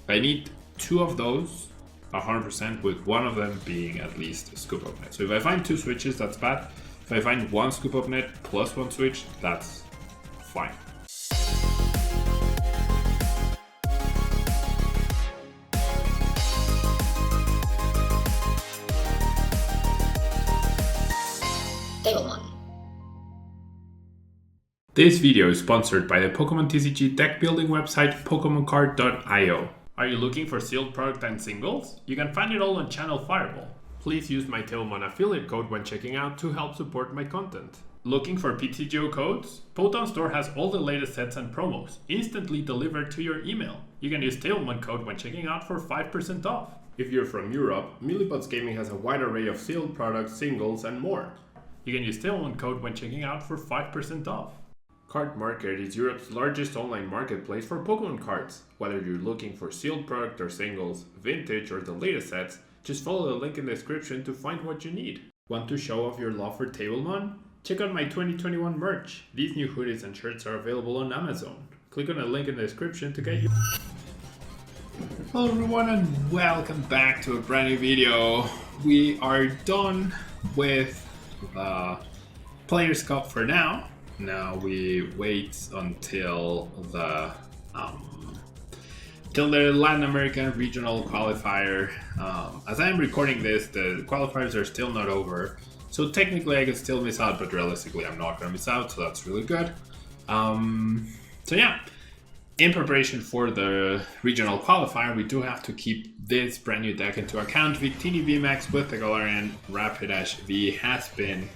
I need 2 of those 100%, with one of them being at least a scoop up net. So if I find 2 switches, that's bad. If I find 1 scoop up net plus 1 switch, that's fine. This video is sponsored by the Pokemon TCG deck building website PokemonCard.io. Are you looking for sealed product and singles? You can find it all on Channel Fireball. Please use my Tailmon affiliate code when checking out to help support my content. Looking for PTGO codes? Poton Store has all the latest sets and promos, instantly delivered to your email. You can use Tailmon code when checking out for 5% off. If you're from Europe, Millipots Gaming has a wide array of sealed products, singles, and more. You can use Tailmon code when checking out for 5% off. Card Market is Europe's largest online marketplace for Pokemon cards. Whether you're looking for sealed product or singles, vintage or the latest sets, just follow the link in the description to find what you need. Want to show off your love for Tablemon? Check out my 2021 merch. These new hoodies and shirts are available on Amazon. Click on the link in the description to get you. Hello everyone and welcome back to a brand new video. We are done with the Players Cup for now. Now we wait until the Latin American regional qualifier. As I am recording this, the qualifiers are still not over, so technically I can still miss out, but realistically I'm not going to miss out, so that's really good. So yeah, in preparation for the regional qualifier, we do have to keep this brand new deck into account. VICTINI VMAX with the Galarian Rapidash V has been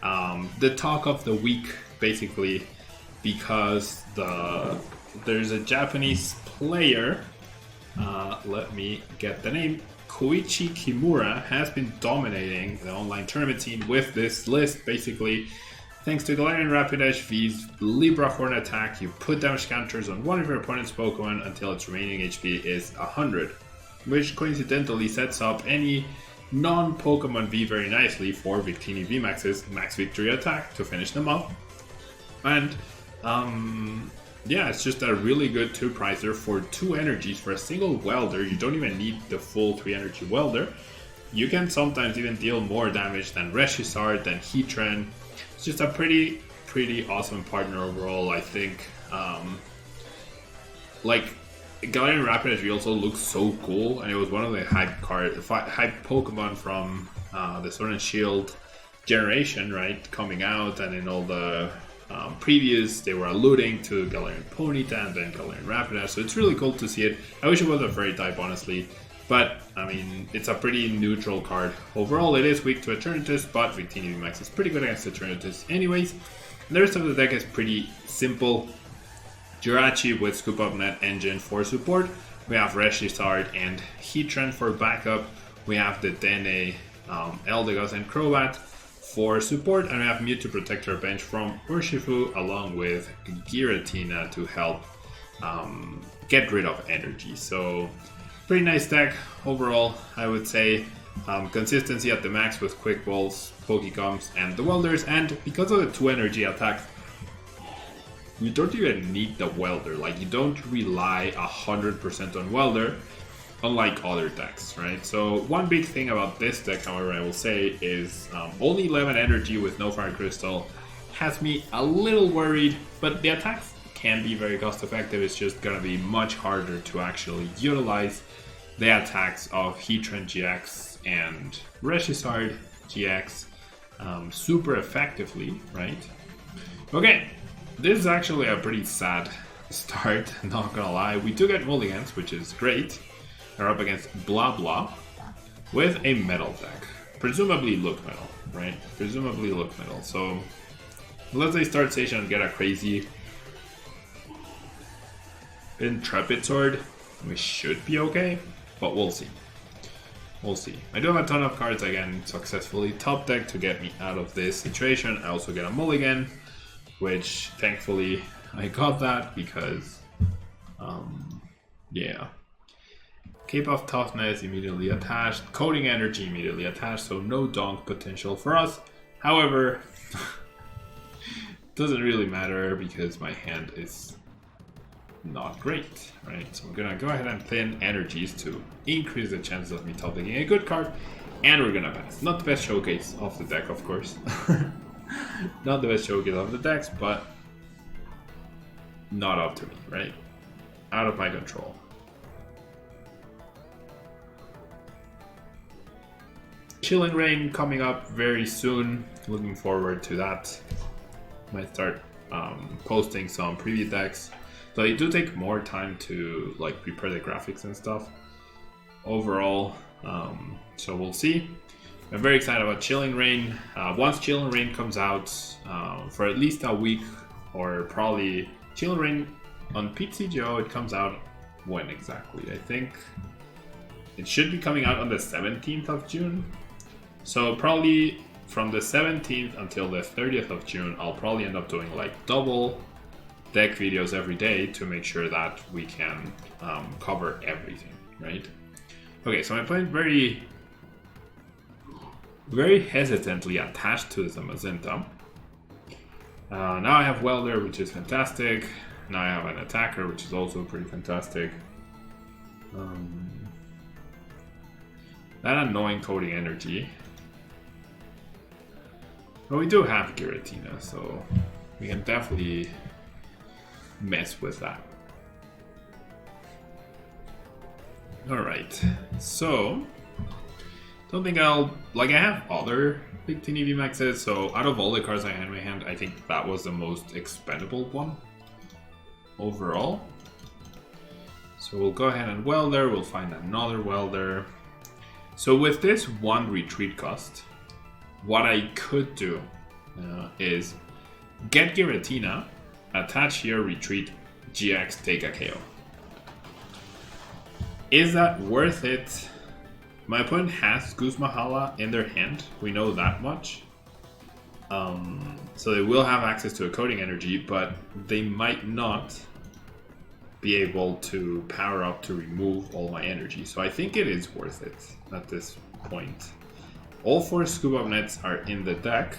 the talk of the week, basically, because there's a Japanese player, let me get the name, Koichi Kimura, has been dominating the online tournament scene with this list. Basically, thanks to Galarian Rapidash V's Libra Horn attack, you put damage counters on one of your opponent's Pokemon until its remaining HP is 100, which coincidentally sets up any non-Pokemon V very nicely for VICTINI VMAX's Max Victory attack to finish them off. And yeah, it's just a really good 2-pricer for 2 energies for a single welder. You don't even need the full 3 energy welder. You can sometimes even deal more damage than Reshisard, than Heatran. It's just a pretty awesome partner overall, I think. Like, Galarian Rapidash V also looks so cool, and it was one of the hype Pokemon from the Sword and Shield generation, right? Coming out, and in all the previews, they were alluding to Galarian Ponyta and then Galarian Rapidash, so it's really cool to see it. I wish it was a fairy type, honestly, but I mean, it's a pretty neutral card. Overall, it is weak to Eternatus, but VICTINI VMAX is pretty good against Eternatus anyways. The rest of the deck is pretty simple. Jirachi with Scoop Up Net Engine for support. We have Reshisard and Heatran for backup. We have the Dene, Eldegoss, and Crobat for support, and we have Mewtwo Protector bench from Urshifu along with Giratina to help get rid of energy. So pretty nice deck overall, I would say. Consistency at the max with Quick Balls, Pokecoms, and the Welders, and because of the 2 energy attack, you don't even need the Welder. Like, you don't rely 100% on Welder, unlike other decks, right? So one big thing about this deck, however, I will say is only 11 energy with no Fire Crystal has me a little worried, but the attacks can be very cost effective. It's just gonna be much harder to actually utilize the attacks of Heatran GX and Reshisard GX super effectively, right? Okay, this is actually a pretty sad start, not gonna lie. We do get mulligans, which is great. They're up against Blah Blah with a metal deck. Presumably Look Metal, right? Presumably Look Metal. So let's say start station and get a crazy Intrepid Sword. We should be okay, but we'll see. We'll see. I do have a ton of cards again, successfully top deck to get me out of this situation. I also get a mulligan, which thankfully I got that because, yeah. Cape of Toughness immediately attached, Coding Energy immediately attached, so no donk potential for us. However, doesn't really matter because my hand is not great, right? So we're gonna go ahead and thin energies to increase the chances of me top decking a good card, and we're gonna pass. Not the best showcase of the deck, of course. Not the best showcase of the decks, but not up to me, right? Out of my control. Chilling Rain coming up very soon. Looking forward to that. Might start posting some preview decks. So they do take more time to like prepare the graphics and stuff. Overall, so we'll see. I'm very excited about Chilling Rain. Once Chilling Rain comes out, for at least a week, or probably Chilling Rain on TCG, it comes out when exactly? I think it should be coming out on the 17th of June. So probably from the 17th until the 30th of June, I'll probably end up doing like double deck videos every day to make sure that we can cover everything, right? Okay, so my opponent very hesitantly attached to the Magenta. Now I have Welder, which is fantastic. Now I have an attacker, which is also pretty fantastic. That annoying coding energy. But we do have Giratina, so we can definitely mess with that. Alright, so don't think I'll like I have other Victini VMAXs, so out of all the cards I had in my hand, I think that was the most expendable one overall. So we'll go ahead and Welder, we'll find another Welder. So with this one retreat cost, what I could do is get Giratina, attach here, retreat, GX, take a KO. Is that worth it? My opponent has Guzmahala in their hand, we know that much. So they will have access to a coding energy, but they might not be able to power up to remove all my energy. So I think it is worth it at this point. All 4 scoop up nets are in the deck.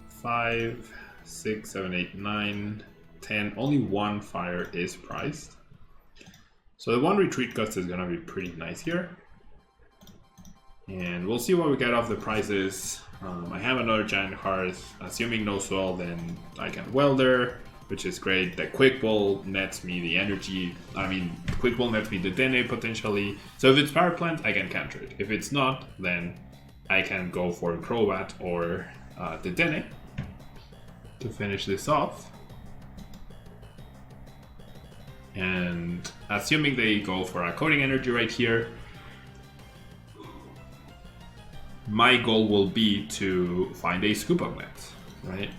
5, 6, 7, 8, 9, 10. Only one fire is priced. So the one retreat cost is gonna be pretty nice here. And we'll see what we get off the prizes. I have another Giant Hearth. Assuming no swell, then I can Welder, which is great. The Quick Ball nets me the energy. I mean, Quick Ball nets me the Dene potentially. So if it's Power Plant, I can counter it. If it's not, then I can go for Crobat or the Dene to finish this off. And assuming they go for a coding energy right here, my goal will be to find a scoop up net, right?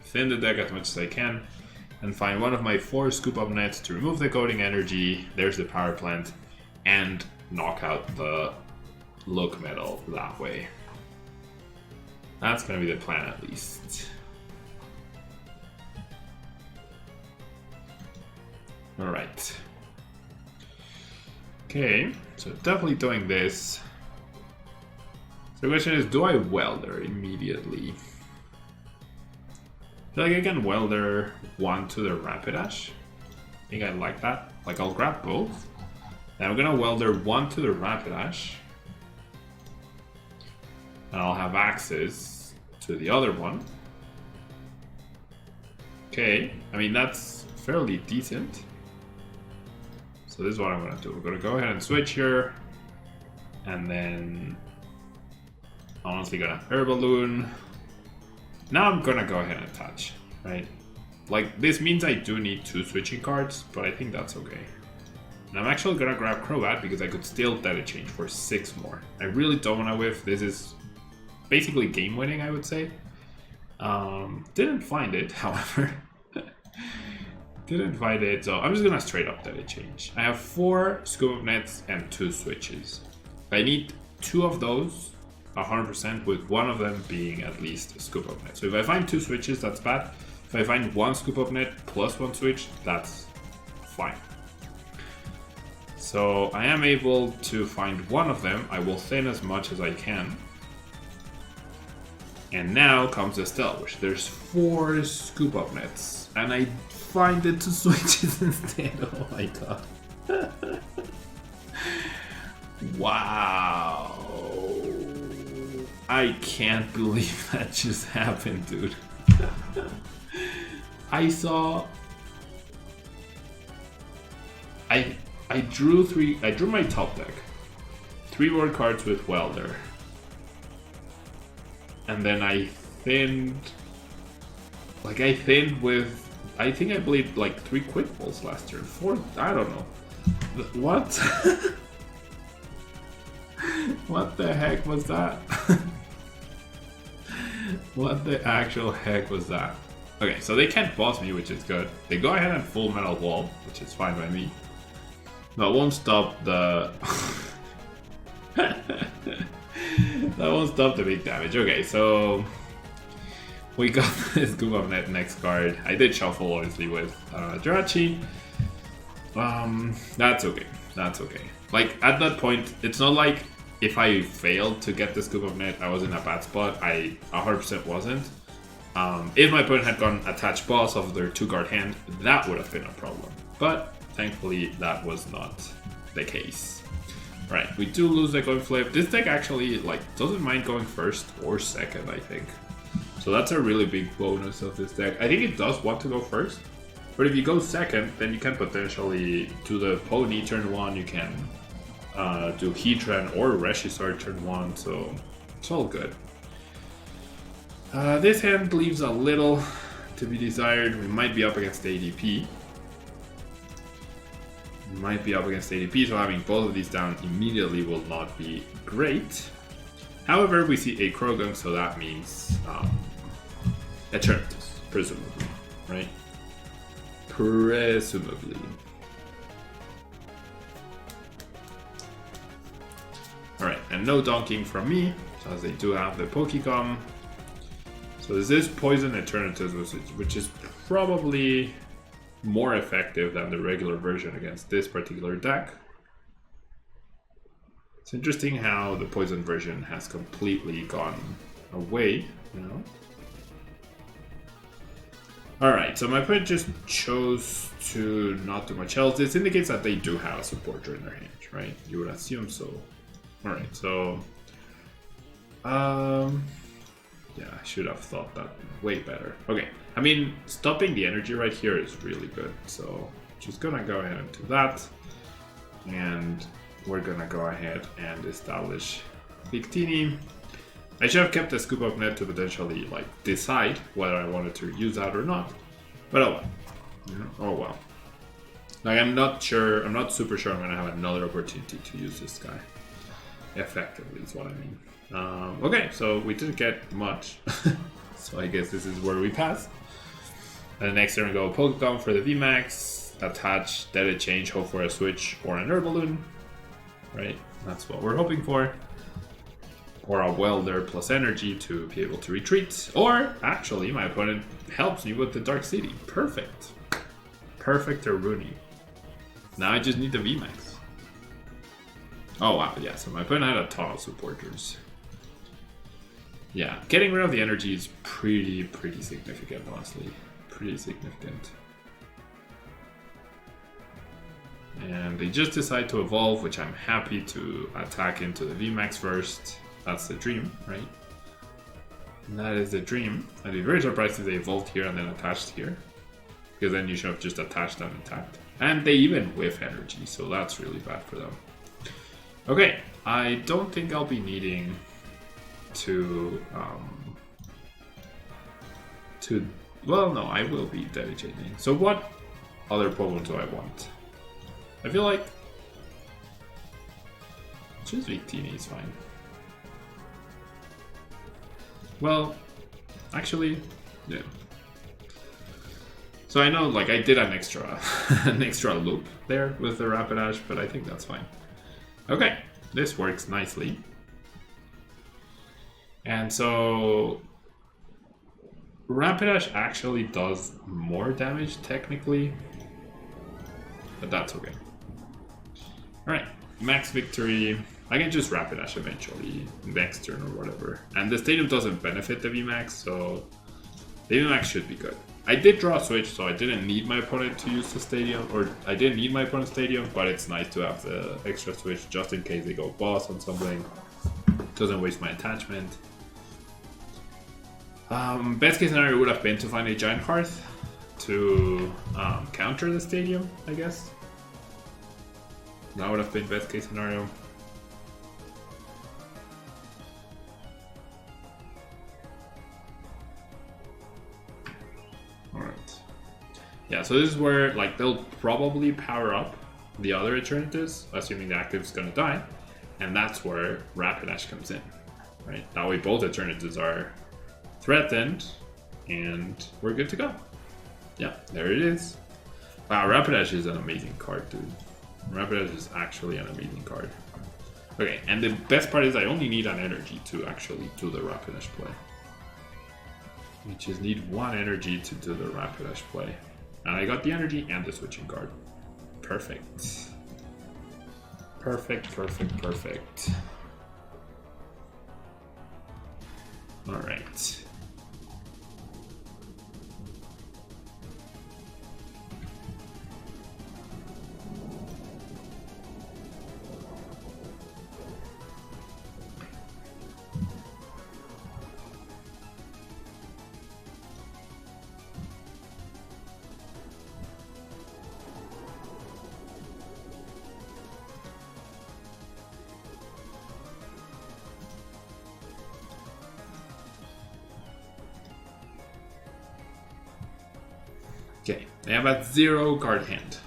Thin the deck as much as I can and find one of my 4 scoop up nets to remove the coding energy. There's the power plant, and knock out the look metal that way. That's gonna be the plan at least. Alright. Okay, so definitely doing this. So the question is, do I Welder immediately? I feel like I can Welder 1 to the Rapidash. I think I like that. Like, I'll grab both. And I'm gonna Welder 1 to the Rapidash. And I'll have access to the other one. Okay, I mean, that's fairly decent. So this is what I'm gonna do. We're gonna go ahead and switch here. And then honestly gonna Herballoon. Now I'm gonna go ahead and attach, right? Like, this means I do need 2 switching cards, but I think that's okay. And I'm actually gonna grab Crobat because I could still Data Change for 6 more. I really don't wanna whiff. This is basically game winning, I would say. Didn't find it, however. Didn't find it, so I'm just gonna straight up Data Change. I have 4 scoop up nets and 2 switches. I need 2 of those 100%, with one of them being at least a scoop up net. So if I find 2 switches, that's bad. If I find 1 scoop up net plus 1 switch, that's fine. So I am able to find one of them. I will thin as much as I can. And now comes the Stealth Wish. There's 4 scoop up nets. And I find the 2 switches instead. Oh my god. Wow. I can't believe that just happened, dude. I drew my top deck. 3 board cards with Welder. And then I thinned with, I believe like 3 quick balls last turn. 4, I don't know. What? What the heck was that? What the actual heck was that? Okay, so they can't boss me, which is good. They go ahead and full metal wall, which is fine by me. That won't stop the... that won't stop the big damage. Okay, so... we got this Scoop of Net next card. I did shuffle, obviously, with Jirachi. That's okay. That's okay. Like, at that point, it's not like if I failed to get the Scoop of Net, I was in a bad spot. I 100% wasn't. If my opponent had gone attached boss of their 2-card hand, that would have been a problem. But thankfully, that was not the case. Right, we do lose the coin flip. This deck actually doesn't mind going first or second, I think. So that's a really big bonus of this deck. I think it does want to go first, but if you go second, then you can potentially do the Pony turn 1. You can do Heatran or Reshisar turn 1. So it's all good. This hand leaves a little to be desired. We might be up against ADP. So having both of these down immediately will not be great. However, we see a Krogan, so that means Eternatus, presumably, right? Presumably. Alright, and no donking from me, as they do have the Pokecom. So this is Poison Eternatus, which is probably more effective than the regular version against this particular deck. It's interesting how the Poison version has completely gone away, you know? Alright, so my opponent just chose to not do much else. This indicates that they do have a supporter in their hand, right? You would assume so. Alright, so... yeah, I should have thought that way better. Okay, I mean, stopping the energy right here is really good. So, just gonna go ahead and do that. And we're gonna go ahead and establish Victini. I should have kept the Scoop of Net to potentially decide whether I wanted to use that or not. But oh well. Oh well. I'm not super sure I'm gonna have another opportunity to use this guy effectively is what I mean. Okay, so we didn't get much. So I guess this is where we pass. And the next turn we go Pokemon for the VMAX, attach, Dead Change, hope for a switch or an Air Balloon. Right? That's what we're hoping for. Or a Welder plus energy to be able to retreat. Or, actually, my opponent helps me with the Dark City. Perfect. Perfect or Rooney. Now I just need the VMAX. Oh wow, yeah, so my opponent had a ton of supporters. Yeah, getting rid of the energy is pretty significant, honestly. Pretty significant. And they just decide to evolve, which I'm happy to attack into the VMAX first. That's the dream, right? And that is the dream. I'd be very surprised if they evolved here and then attached here. Because then you should have just attached and attacked. And they even whiff energy, so that's really bad for them. Okay, I don't think I'll be needing to... well, no, I will be dedicating. So what other Pokemon do I want? I feel like... just Victini is fine. Well, actually, yeah. So I know, I did an extra, an extra loop there with the Rapidash, but I think that's fine. Okay, this works nicely. And so Rapidash actually does more damage technically, but that's okay. Alright, max victory. I can just Rapidash eventually, next turn or whatever. And the stadium doesn't benefit the VMAX, so the VMAX should be good. I did draw a switch, so I didn't need my opponent to use the stadium, or I didn't need my opponent's stadium, but it's nice to have the extra switch just in case they go boss on something. Doesn't waste my attachment. Best case scenario would have been to find a giant hearth to counter the stadium, I guess. That would have been best case scenario. Alright. Yeah, so this is where like they'll probably power up the other alternatives, assuming the active is gonna die. And that's where Rapidash comes in. Right? That way both alternatives are threatened and we're good to go. Yeah, there it is. Wow, Rapidash is an amazing card, dude. Rapidash is actually an amazing card. Okay, and the best part is I only need an energy to actually do the Rapidash play. We just need one energy to do the Rapidash play. And I got the energy and the switching card. Perfect. Perfect, perfect, perfect. Alright. Okay, I have a 0 card hand.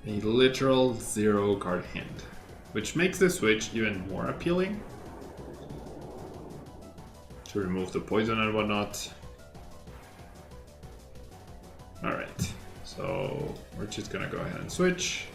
A literal 0 card hand. Which makes the switch even more appealing. To remove the poison and whatnot. Alright, so we're just gonna go ahead and switch.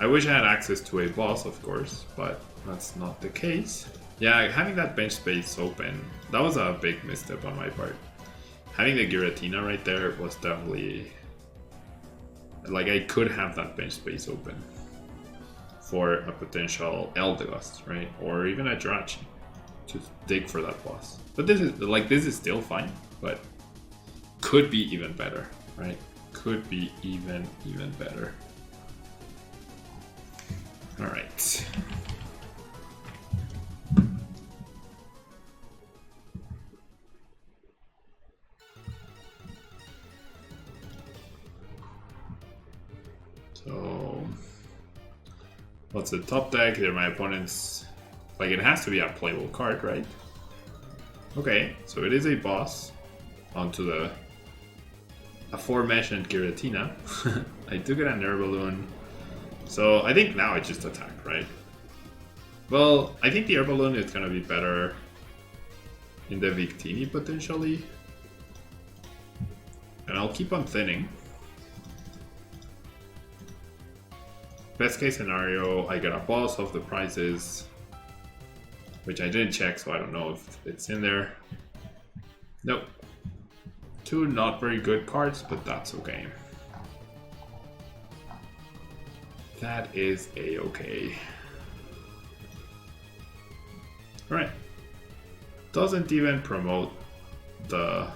I wish I had access to a boss, of course, but that's not the case. Yeah, having that bench space open, that was a big misstep on my part. Having the Giratina right there was definitely... Like, I could have that bench space open for a potential Eldegoss, right? Or even a Jirachi to dig for that boss. But this is still fine, but could be even better, right? Could be even better. Alright. So, what's the top deck? They're my opponent's... Like, it has to be a playable card, right? Okay, so it is a boss onto the aforementioned Giratina. I do get an air balloon. So, I think now I just attack, right? Well, I think the air balloon is going to be better in the Victini, potentially. And I'll keep on thinning. Best case scenario, I get a boss of the prizes, which I didn't check, so I don't know if it's in there. Nope. 2 not very good cards, but that's okay. That is a-okay. Alright. Doesn't even promote the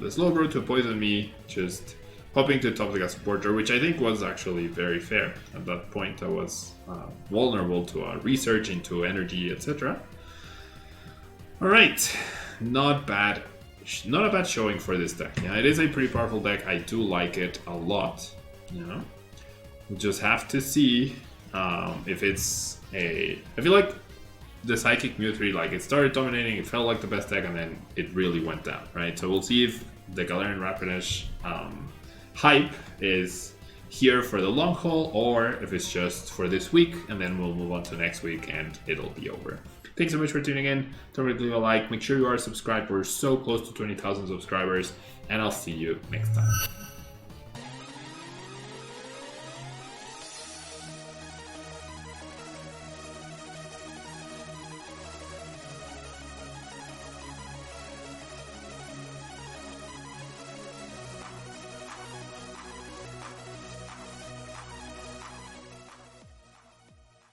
slow brew to poison me, just hoping to top deck a supporter, which I think was actually very fair. At that point I was vulnerable to research into energy, etc. Alright, not bad. Not a bad showing for this deck. Yeah, it is a pretty powerful deck. I do like it a lot. You know, we'll just have to see if it's a... I feel like the Psychic Mewtwo, like, it started dominating, it felt like the best deck, and then it really went down, right? So we'll see if the Galarian Rapidash hype is here for the long haul, or if it's just for this week, and then we'll move on to next week and it'll be over. Thanks so much for tuning in. Don't forget to leave a like. Make sure you are subscribed. We're so close to 20,000 subscribers, and I'll see you next time.